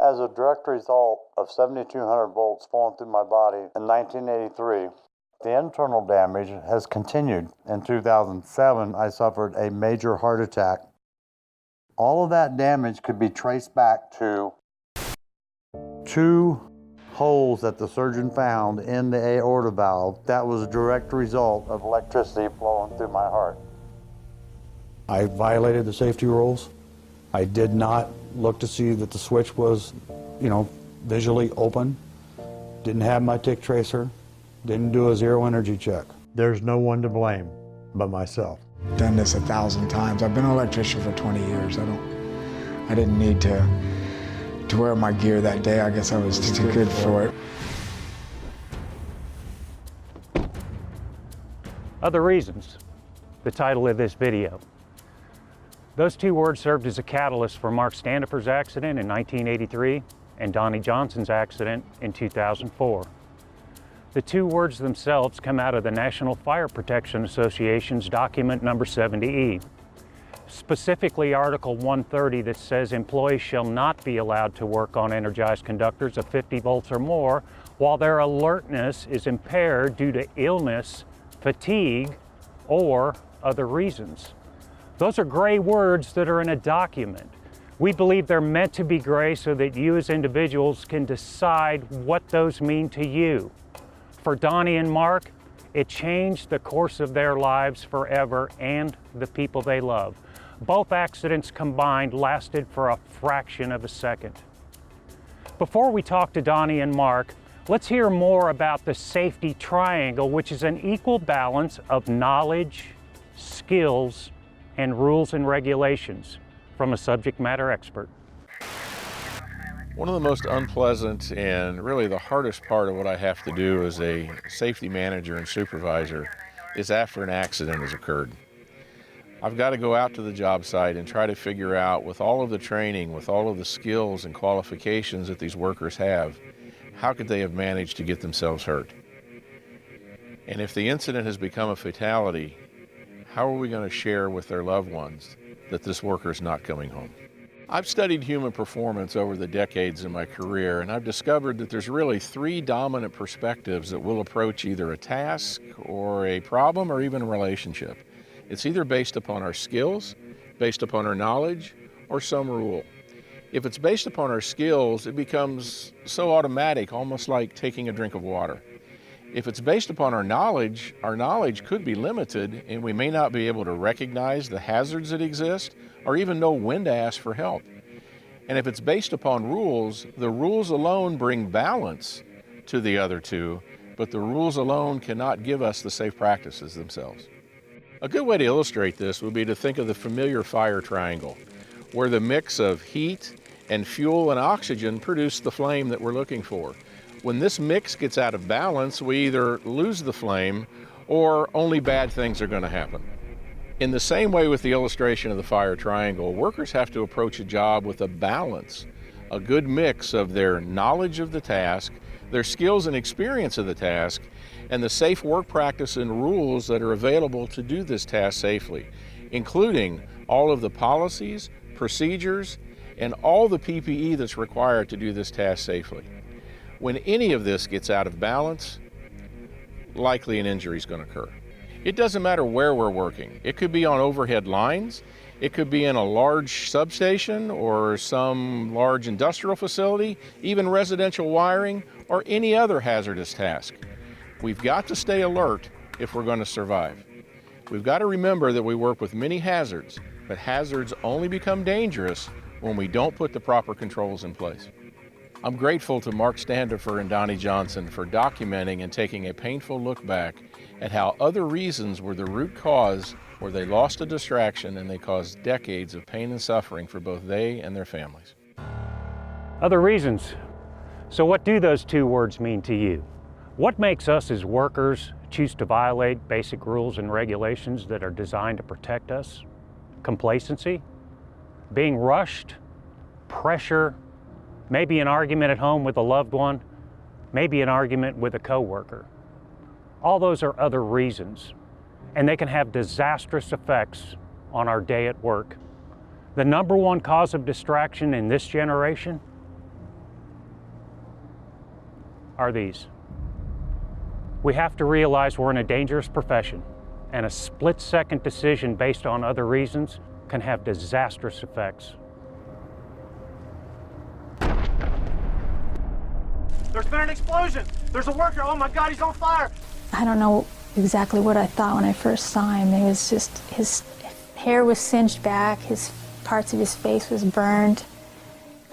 As a direct result of 7,200 volts flowing through my body in 1983, the internal damage has continued. In 2007, I suffered a major heart attack. All of that damage could be traced back to 2 holes that the surgeon found in the aorta valve. That was a direct result of electricity flowing through my heart. I violated the safety rules. I did not look to see that the switch was, visually open. Didn't have my tick tracer. Didn't do a zero energy check. There's no one to blame but myself. Done this 1,000 times. I've been an electrician for 20 years. I didn't need to wear my gear that day. I guess I was too good for it. Other reasons, the title of this video. Those 2 words served as a catalyst for Mark Standifer's accident in 1983 and Donnie Johnson's accident in 2004. The 2 words themselves come out of the National Fire Protection Association's document number 70E. Specifically Article 130 that says employees shall not be allowed to work on energized conductors of 50 volts or more while their alertness is impaired due to illness, fatigue, or other reasons. Those are gray words that are in a document. We believe they're meant to be gray so that you as individuals can decide what those mean to you. For Donnie and Mark, it changed the course of their lives forever and the people they love. Both accidents combined lasted for a fraction of a second. Before we talk to Donnie and Mark, let's hear more about the safety triangle, which is an equal balance of knowledge, skills, and rules and regulations from a subject matter expert. One of the most unpleasant and really the hardest part of what I have to do as a safety manager and supervisor is after an accident has occurred. I've got to go out to the job site and try to figure out, with all of the training, with all of the skills and qualifications that these workers have, how could they have managed to get themselves hurt? And if the incident has become a fatality, how are we going to share with their loved ones that this worker is not coming home? I've studied human performance over the decades in my career, and I've discovered that there's really 3 dominant perspectives that will approach either a task or a problem or even a relationship. It's either based upon our skills, based upon our knowledge, or some rule. If it's based upon our skills, it becomes so automatic, almost like taking a drink of water. If it's based upon our knowledge could be limited, and we may not be able to recognize the hazards that exist or even know when to ask for help. And if it's based upon rules, the rules alone bring balance to the other 2, but the rules alone cannot give us the safe practices themselves. A good way to illustrate this would be to think of the familiar fire triangle, where the mix of heat and fuel and oxygen produce the flame that we're looking for. When this mix gets out of balance, we either lose the flame or only bad things are going to happen. In the same way with the illustration of the fire triangle, workers have to approach a job with a balance, a good mix of their knowledge of the task, their skills and experience of the task, and the safe work practice and rules that are available to do this task safely, including all of the policies, procedures, and all the PPE that's required to do this task safely. When any of this gets out of balance, likely an injury is going to occur. It doesn't matter where we're working. It could be on overhead lines, it could be in a large substation or some large industrial facility, even residential wiring, or any other hazardous task. We've got to stay alert if we're going to survive. We've got to remember that we work with many hazards, but hazards only become dangerous when we don't put the proper controls in place. I'm grateful to Mark Standifer and Donnie Johnson for documenting and taking a painful look back at how other reasons were the root cause where they lost a distraction and they caused decades of pain and suffering for both they and their families. Other reasons. So what do those 2 words mean to you? What makes us as workers choose to violate basic rules and regulations that are designed to protect us? Complacency? Being rushed? Pressure? Maybe an argument at home with a loved one? Maybe an argument with a coworker? All those are other reasons, and they can have disastrous effects on our day at work. The #1 cause of distraction in this generation are these. We have to realize we're in a dangerous profession, and a split-second decision based on other reasons can have disastrous effects. There's been an explosion. There's a worker. Oh my God, he's on fire. I don't know exactly what I thought when I first saw him. It was just, his hair was singed back, parts of his face was burned.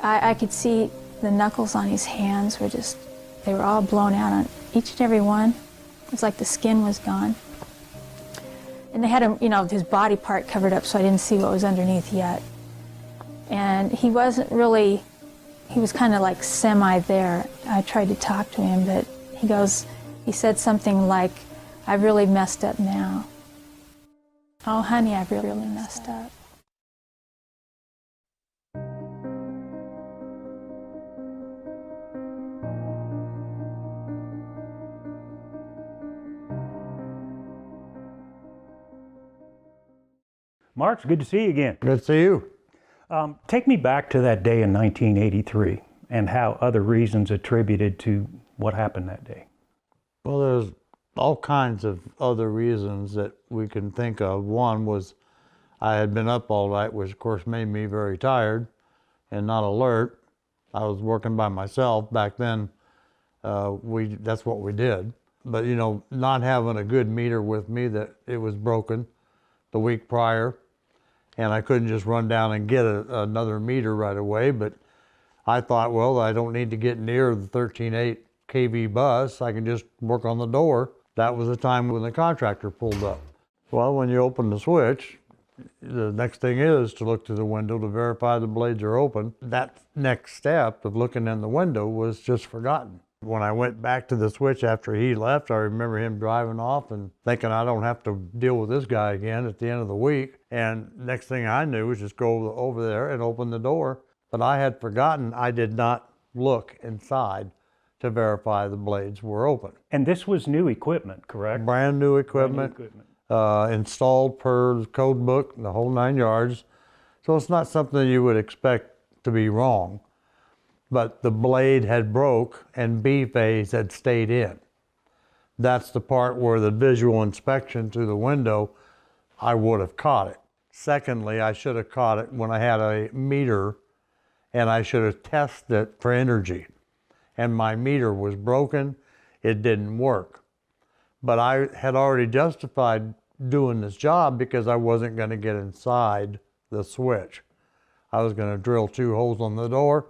I could see the knuckles on his hands they were all blown out on each and every one. It was like the skin was gone. And they had him, his body part covered up, so I didn't see what was underneath yet. And he wasn't really, he was kind of like semi there. I tried to talk to him, but he said something like, "I've really messed up now." Oh, honey, I've really messed up. Mark, it's good to see you again. Good to see you. Take me back to that day in 1983 and how other reasons attributed to what happened that day. Well, there's all kinds of other reasons that we can think of. One was I had been up all night, which of course made me very tired and not alert. I was working by myself. Back then, that's what we did. But not having a good meter with me, that it was broken the week prior, and I couldn't just run down and get another meter right away. But I thought, well, I don't need to get near the 13.8 kV bus. I can just work on the door. That was the time when the contractor pulled up. Well, when you open the switch, the next thing is to look through the window to verify the blades are open. That next step of looking in the window was just forgotten. When I went back to the switch after he left, I remember him driving off and thinking I don't have to deal with this guy again at the end of the week. And next thing I knew was just go over there and open the door. But I had forgotten I did not look inside to verify the blades were open. And this was new equipment, correct? Brand new equipment, installed per the code book, the whole 9 yards. So it's not something you would expect to be wrong. But the blade had broke and B phase had stayed in. That's the part where the visual inspection through the window, I would have caught it. Secondly, I should have caught it when I had a meter and I should have tested it for energy. And my meter was broken, it didn't work. But I had already justified doing this job because I wasn't going to get inside the switch. I was going to drill 2 holes on the door,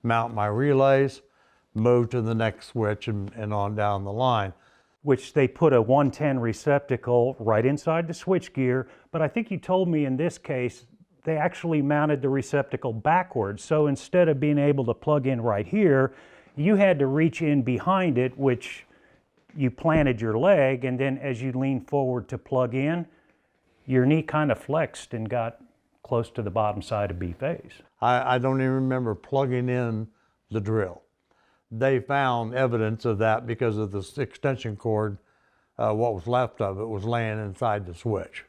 mount my relays, move to the next switch and on down the line. Which they put a 110 receptacle right inside the switch gear, but I think you told me in this case they actually mounted the receptacle backwards. So instead of being able to plug in right here, you had to reach in behind it, which you planted your leg, and then as you leaned forward to plug in, your knee kind of flexed and got close to the bottom side of B phase. I don't even remember plugging in the drill. They found evidence of that because of this extension cord, what was left of it was laying inside the switch.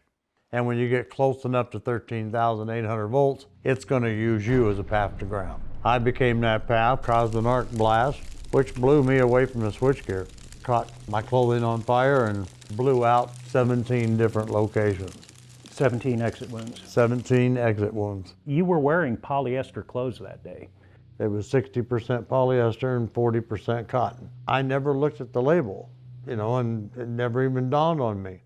And when you get close enough to 13,800 volts, it's going to use you as a path to ground. I became that path, caused an arc blast, which blew me away from the switchgear. Caught my clothing on fire and blew out 17 different locations. 17 exit wounds. 17 exit wounds. You were wearing polyester clothes that day. It was 60% polyester and 40% cotton. I never looked at the label, and it never even dawned on me.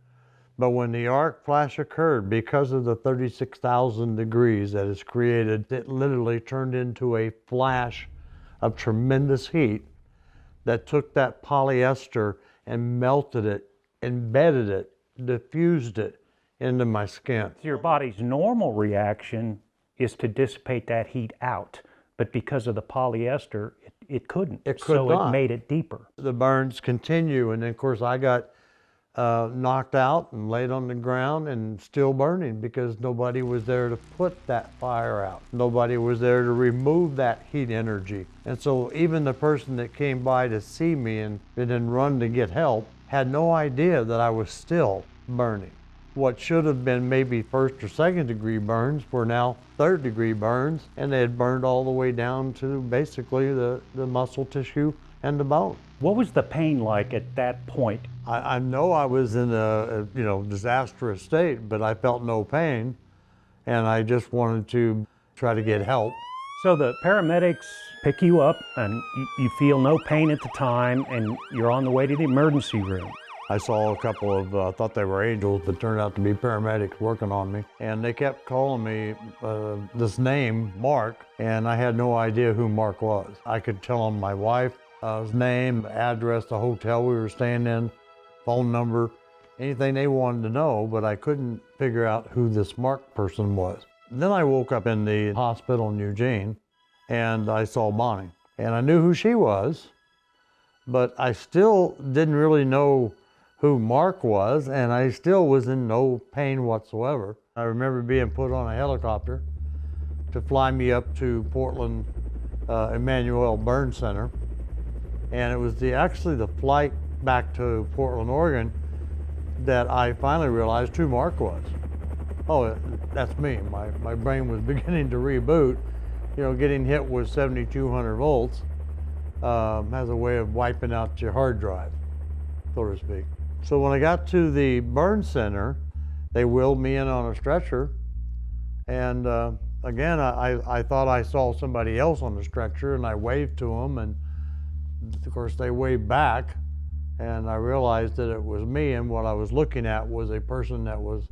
But when the arc flash occurred, because of the 36,000 degrees that is created, it literally turned into a flash of tremendous heat that took that polyester and melted it, embedded it, diffused it into my skin. Your body's normal reaction is to dissipate that heat out, but because of the polyester, it couldn't. It could so not. It made it deeper. The burns continue, and then of course I got knocked out and laid on the ground and still burning because nobody was there to put that fire out. Nobody was there to remove that heat energy. And so even the person that came by to see me and then run to get help had no idea that I was still burning. What should have been maybe first or second degree burns were now third degree burns, and they had burned all the way down to basically the muscle tissue and the bone. What was the pain like at that point? I know I was in a disastrous state, but I felt no pain, and I just wanted to try to get help. So the paramedics pick you up and you feel no pain at the time and you're on the way to the emergency room. I saw a couple of, thought they were angels, but turned out to be paramedics working on me. And they kept calling me this name, Mark, and I had no idea who Mark was. I could tell them my wife, his name, address, the hotel we were staying in, phone number, anything they wanted to know, but I couldn't figure out who this Mark person was. Then I woke up in the hospital in Eugene, and I saw Bonnie. And I knew who she was, but I still didn't really know who Mark was, and I still was in no pain whatsoever. I remember being put on a helicopter to fly me up to Portland Emmanuel Burn Center. And it was actually the flight back to Portland, Oregon, that I finally realized who Mark was. Oh, that's me. My brain was beginning to reboot. You know, getting hit with 7,200 volts has a way of wiping out your hard drive, so to speak. So when I got to the burn center, they wheeled me in on a stretcher. And again, I thought I saw somebody else on the stretcher, and I waved to them, and of course they waved back, and I realized that it was me, and what I was looking at was a person that was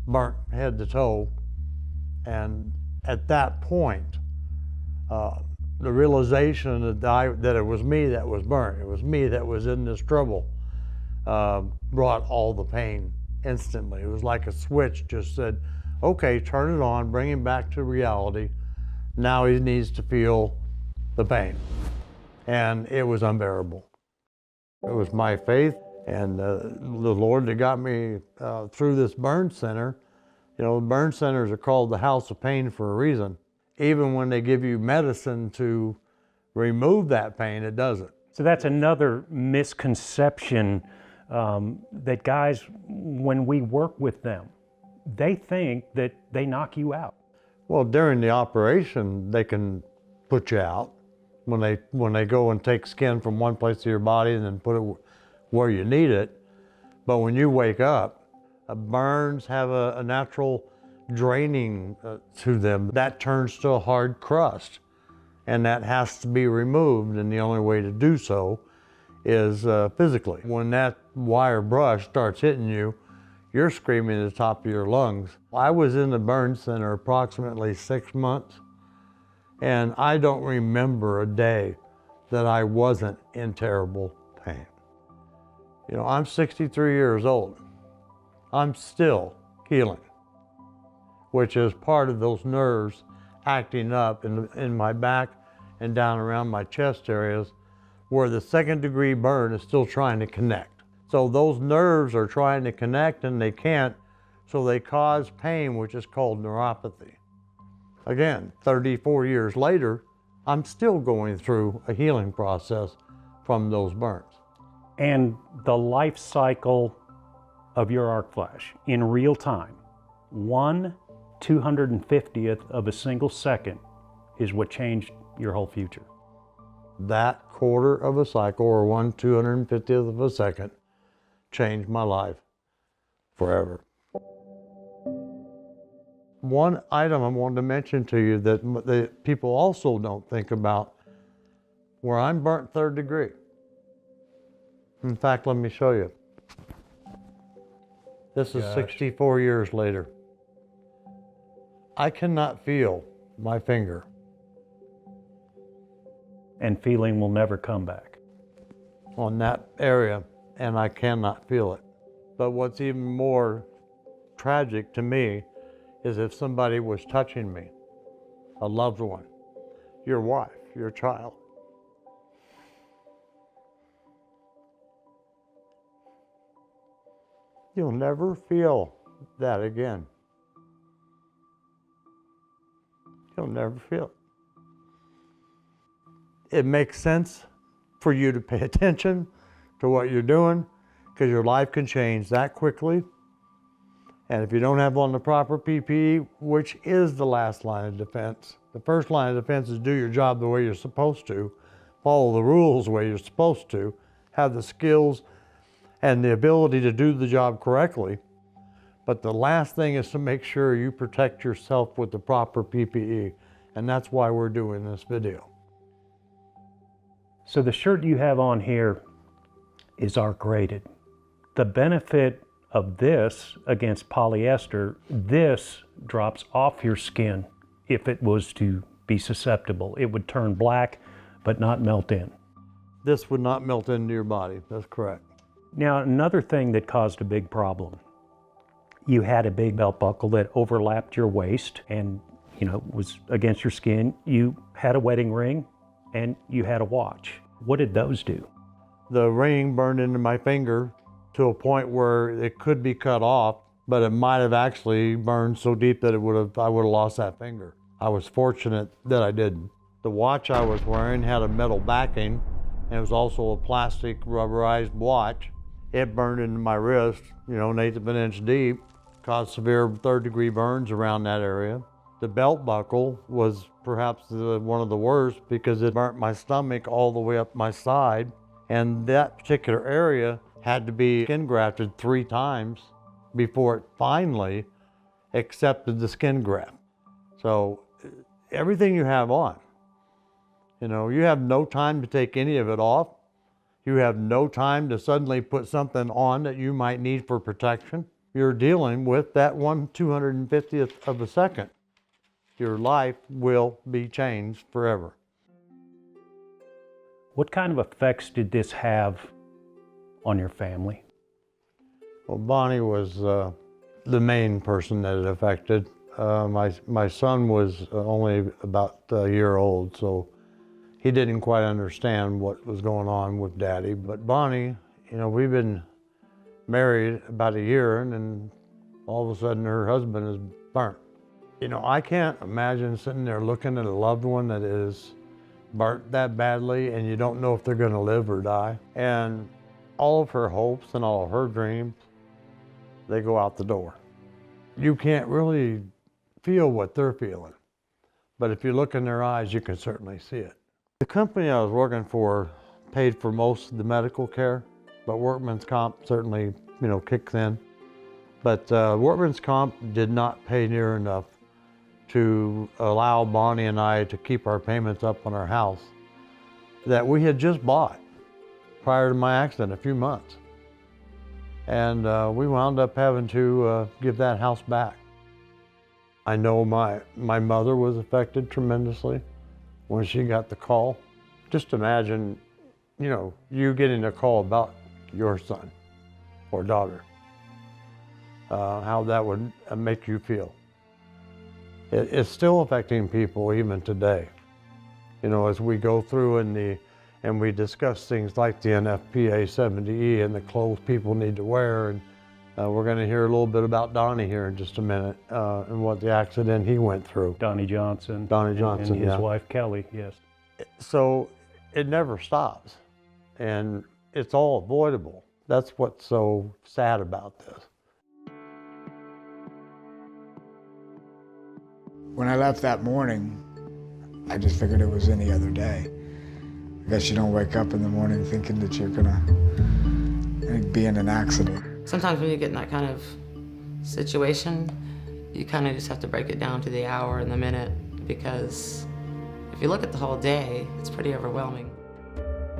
burnt head to toe. And at that point, the realization that it was me that was burnt, it was me that was in this trouble, brought all the pain instantly. It was like a switch just said, okay, turn it on, bring him back to reality. Now he needs to feel the pain. And it was unbearable. It was my faith and the Lord that got me through this burn center. You know, burn centers are called the house of pain for a reason. Even when they give you medicine to remove that pain, it doesn't. So that's another misconception that guys, when we work with them, they think that they knock you out. Well, during the operation, they can put you out when they go and take skin from one place of your body and then put it where you need it. But when you wake up, burns have a natural draining to them. That turns to a hard crust, and that has to be removed, and the only way to do so is physically. When that wire brush starts hitting you, you're screaming at the top of your lungs. I was in the burn center approximately 6 months, and I don't remember a day that I wasn't in terrible pain. You know, I'm 63 years old. I'm still healing, which is part of those nerves acting up in my back and down around my chest areas where the second degree burn is still trying to connect. So those nerves are trying to connect and they can't, so they cause pain, which is called neuropathy. Again, 34 years later, I'm still going through a healing process from those burns. And the life cycle of your arc flash in real time, 1/250th of a single second is what changed your whole future. That quarter of a cycle, or 1/250th of a second, changed my life forever. One item I wanted to mention to you that people also don't think about, where I'm burnt third degree. In fact, let me show you. This is 64 years later. I cannot feel my finger. And feeling will never come back. On that area, and I cannot feel it. But what's even more tragic to me is if somebody was touching me, a loved one, your wife, your child. You'll never feel that again. You'll never feel it. It makes sense for you to pay attention to what you're doing, because your life can change that quickly. And if you don't have on the proper PPE, which is the last line of defense, the first line of defense is do your job the way you're supposed to, follow the rules the way you're supposed to, have the skills and the ability to do the job correctly. But the last thing is to make sure you protect yourself with the proper PPE. And that's why we're doing this video. So the shirt you have on here is arc rated. The benefit of this against polyester, this drops off your skin if it was to be susceptible. It would turn black, but not melt in. This would not melt into your body, that's correct. Now, another thing that caused a big problem, you had a big belt buckle that overlapped your waist and, you know, was against your skin. You had a wedding ring and you had a watch. What did those do? The ring burned into my finger to a point where it could be cut off, but it might have actually burned so deep that I would have lost that finger. I was fortunate that I didn't. The watch I was wearing had a metal backing, and it was also a plastic rubberized watch. It burned into my wrist, you know, 1/8 of an inch deep, caused severe 3rd-degree burns around that area. The belt buckle was perhaps one of the worst because it burnt my stomach all the way up my side, and that particular area had to be skin grafted 3 times before it finally accepted the skin graft. So everything you have on, you know, you have no time to take any of it off. You have no time to suddenly put something on that you might need for protection. You're dealing with that 1/250th of a second. Your life will be changed forever. What kind of effects did this have on your family? Well, Bonnie was the main person that it affected. My son was only about a year old, so he didn't quite understand what was going on with Daddy. But Bonnie, you know, we've been married about a year, and then all of a sudden her husband is burnt. You know, I can't imagine sitting there looking at a loved one that is burnt that badly and you don't know if they're gonna live or die. And all of her hopes and all of her dreams, they go out the door. You can't really feel what they're feeling, but if you look in their eyes, you can certainly see it. The company I was working for paid for most of the medical care, but workman's comp certainly, you know, kicks in. But workman's comp did not pay near enough to allow Bonnie and I to keep our payments up on our house that we had just bought prior to my accident, a few months. And we wound up having to give that house back. I know my mother was affected tremendously when she got the call. Just imagine, you know, you getting a call about your son or daughter, how that would make you feel. It's still affecting people even today. You know, as we go through and we discuss things like the NFPA 70E and the clothes people need to wear, and we're going to hear a little bit about Donnie here in just a minute and what the accident he went through. Donnie Johnson. Donnie Johnson, and his yeah. wife Kelly, yes. So it never stops, and it's all avoidable. That's what's so sad about this. When I left that morning, I just figured it was any other day. I guess you don't wake up in the morning thinking that you're gonna be in an accident. Sometimes when you get in that kind of situation, you kind of just have to break it down to the hour and the minute, because if you look at the whole day, it's pretty overwhelming.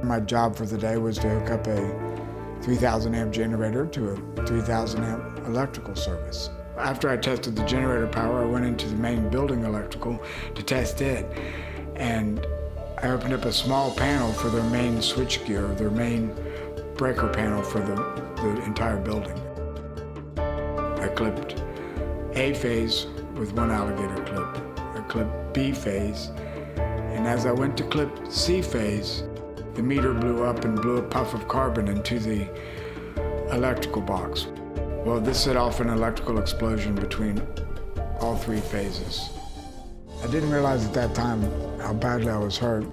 My job for the day was to hook up a 3,000 amp generator to a 3,000 amp electrical service. After I tested the generator power, I went into the main building electrical to test it. And I opened up a small panel for their main switchgear, their main breaker panel for the entire building. I clipped A phase with one alligator clip. I clipped B phase, and as I went to clip C phase, the meter blew up and blew a puff of carbon into the electrical box. Well, this set off an electrical explosion between all 3 phases. I didn't realize at that time how badly I was hurt.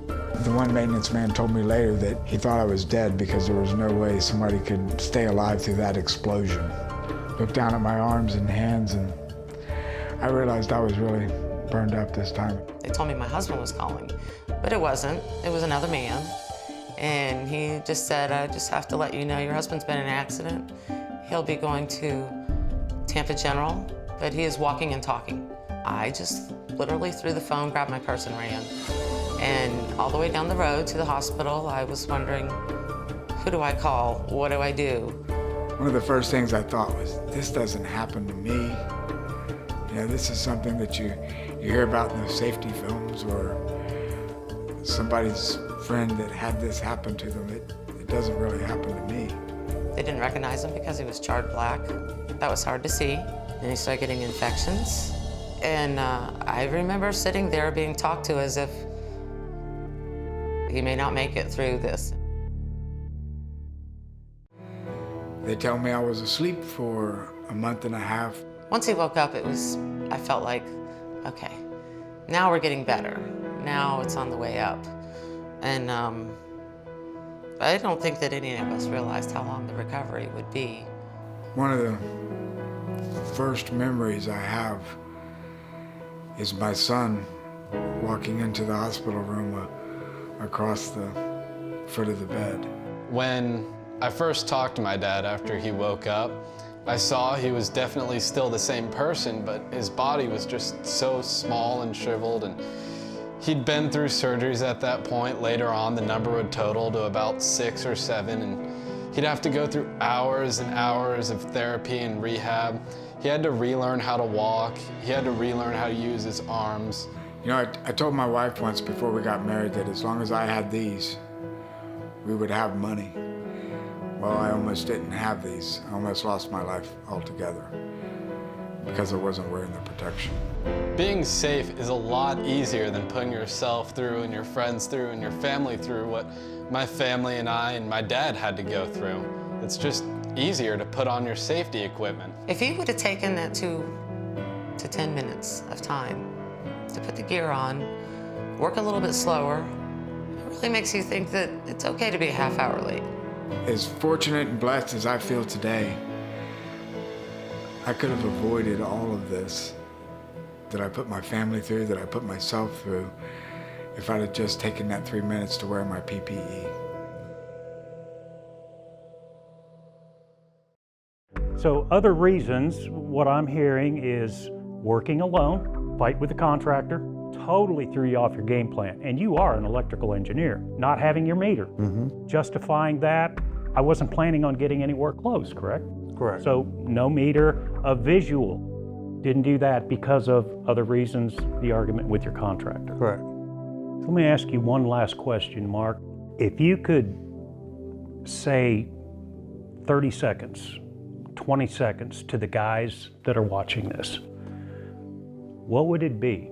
The one maintenance man told me later that he thought I was dead because there was no way somebody could stay alive through that explosion. looked down at my arms and hands, and I realized I was really burned up this time. They told me my husband was calling, but it wasn't. It was another man. And he just said, I just have to let you know your husband's been in an accident. He'll be going to Tampa General, but he is walking and talking. I just literally threw the phone, grabbed my purse, and ran. And all the way down the road to the hospital, I was wondering, who do I call? What do I do? One of the first things I thought was, this doesn't happen to me. You know, this is something that you hear about in the safety films, or somebody's friend that had this happen to them. It doesn't really happen to me. They didn't recognize him because he was charred black. That was hard to see. Then he started getting infections. And I remember sitting there being talked to as if he may not make it through this. They tell me I was asleep for a month and a half. Once he woke up, I felt like, okay, now we're getting better. Now it's on the way up. And I don't think that any of us realized how long the recovery would be. One of the first memories I have is my son walking into the hospital room across the foot of the bed. When I first talked to my dad after he woke up, I saw he was definitely still the same person, but his body was just so small and shriveled, and he'd been through surgeries at that point. Later on, the number would total to about 6 or 7, and he'd have to go through hours and hours of therapy and rehab. He had to relearn how to walk. He had to relearn how to use his arms. You know, I told my wife once before we got married that as long as I had these, we would have money. Well, I almost didn't have these. I almost lost my life altogether because I wasn't wearing the protection. Being safe is a lot easier than putting yourself through and your friends through and your family through what my family and I and my dad had to go through. It's just easier to put on your safety equipment. If he would have taken that 2 to 10 minutes of time to put the gear on, work a little bit slower, it really makes you think that it's okay to be a half hour late. As fortunate and blessed as I feel today, I could have avoided all of this that I put my family through, that I put myself through, if I'd have just taken that 3 minutes to wear my PPE. So other reasons, what I'm hearing is working alone, fight with the contractor, totally threw you off your game plan. And you are an electrical engineer, not having your meter. Justifying that, I wasn't planning on getting anywhere close, correct? Correct. So no meter, a visual. Didn't do that because of other reasons, the argument with your contractor. Correct. So let me ask you one last question, Mark. If you could say 30 seconds, 20 seconds to the guys that are watching this, what would it be?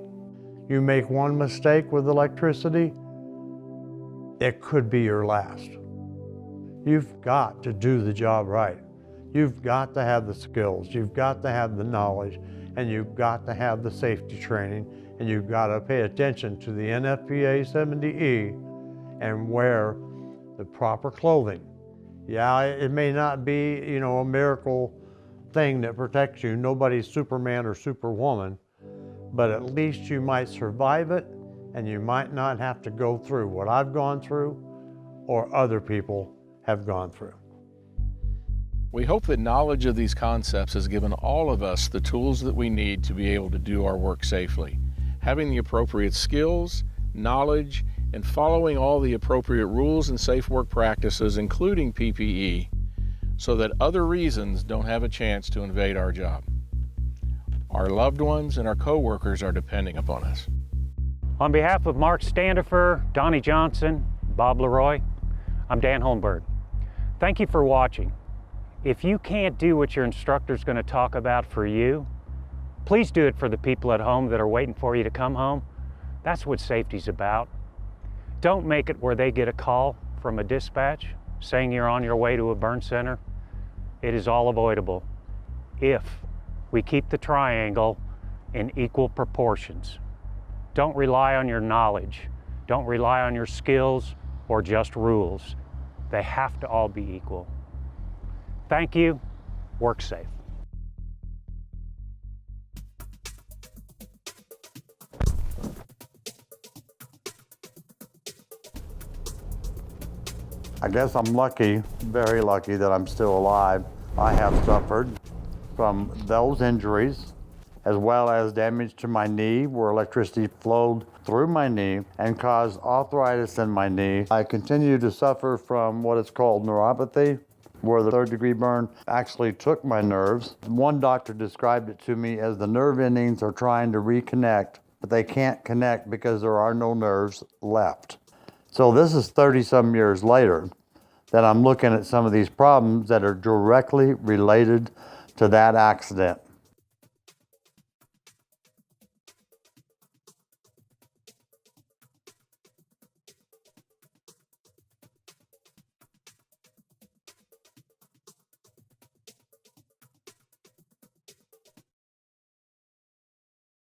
You make one mistake with electricity, it could be your last. You've got to do the job right. You've got to have the skills, you've got to have the knowledge, and you've got to have the safety training, and you've got to pay attention to the NFPA 70E and wear the proper clothing. Yeah, it may not be, you know, a miracle thing that protects you. Nobody's Superman or Superwoman, but at least you might survive it, and you might not have to go through what I've gone through or other people have gone through. We hope that knowledge of these concepts has given all of us the tools that we need to be able to do our work safely. Having the appropriate skills, knowledge, and following all the appropriate rules and safe work practices, including PPE, so that other reasons don't have a chance to invade our job. Our loved ones and our co-workers are depending upon us. On behalf of Mark Standifer, Donnie Johnson, Bob Leroy, I'm Dan Holmberg. Thank you for watching. If you can't do what your instructor's going to talk about for you, please do it for the people at home that are waiting for you to come home. That's what safety's about. Don't make it where they get a call from a dispatch saying you're on your way to a burn center. It is all avoidable if we keep the triangle in equal proportions. Don't rely on your knowledge. Don't rely on your skills or just rules. They have to all be equal. Thank you. Work safe. I guess I'm lucky, very lucky that I'm still alive. I have suffered from those injuries, as well as damage to my knee where electricity flowed through my knee and caused arthritis in my knee. I continue to suffer from what is called neuropathy, where the third-degree burn actually took my nerves. One doctor described it to me as the nerve endings are trying to reconnect, but they can't connect because there are no nerves left. So this is 30-some years later that I'm looking at some of these problems that are directly related to that accident.